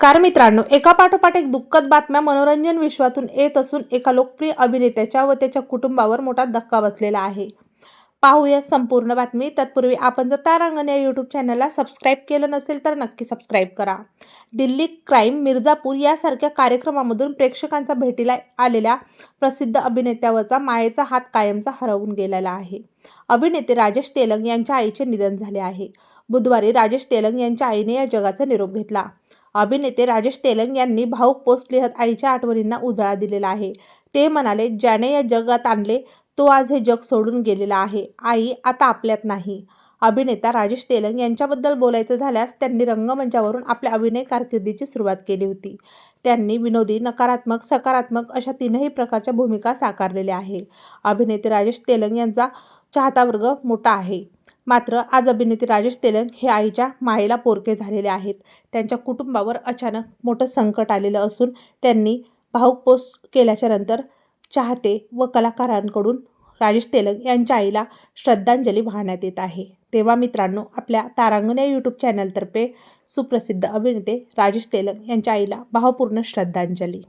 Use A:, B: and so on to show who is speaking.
A: नमस्कार मित्रांनो, एका पाठोपाठ एक दुःखद बातम्या मनोरंजन विश्वातून येत असून एका लोकप्रिय अभिनेत्याच्या व त्याच्या कुटुंबावर मोठा धक्का बसलेला आहे. पाहूया संपूर्ण बातमी. तत्पूर्वी आपण जर तारांगण या यूट्यूब चॅनलला सबस्क्राईब केलं नसेल तर नक्की सबस्क्राईब करा. दिल्ली क्राईम, मिर्झापूर यासारख्या कार्यक्रमामधून प्रेक्षकांच्या भेटीला आलेल्या प्रसिद्ध अभिनेत्यावरचा मायेचा हात कायमचा हरवून गेलेला आहे. अभिनेते राजेश तेलंग यांच्या आईचे निधन झाले आहे. बुधवारी राजेश तेलंग यांच्या आईने या जगाचा निरोप घेतला. अभिनेते राजेश तेलंग यांनी भावुक पोस्ट लिहत आईच्या आठवणींना उजाळा दिलेला आहे. ते म्हणाले, ज्याने या जगात आणले तो आज हे जग सोडून गेलेला आहे. आई आता आपल्यात नाही. अभिनेता राजेश तेलंग यांच्याबद्दल बोलायचं झाल्यास त्यांनी रंगमंचावरून आपल्या अभिनय कारकिर्दीची सुरुवात केली होती. त्यांनी विनोदी, नकारात्मक, सकारात्मक अशा तीनही प्रकारच्या भूमिका साकारलेल्या आहे. अभिनेते राजेश तेलंग यांचा चाहता वर्ग मोठा आहे. मात्र आज अभिनेते राजेश तेलंग हे आईच्या मायेला पोरके झालेले आहेत. त्यांच्या कुटुंबावर अचानक मोठं संकट आलेलं असून त्यांनी भावुक पोस्ट केल्याच्या नंतर चाहते व कलाकारांकडून राजेश तेलंग यांच्या आईला श्रद्धांजली वाहण्यात येत आहे. तेव्हा मित्रांनो, आपल्या तारांगण या यूट्यूब चॅनलतर्फे सुप्रसिद्ध अभिनेते राजेश तेलंग यांच्या आईला भावपूर्ण श्रद्धांजली.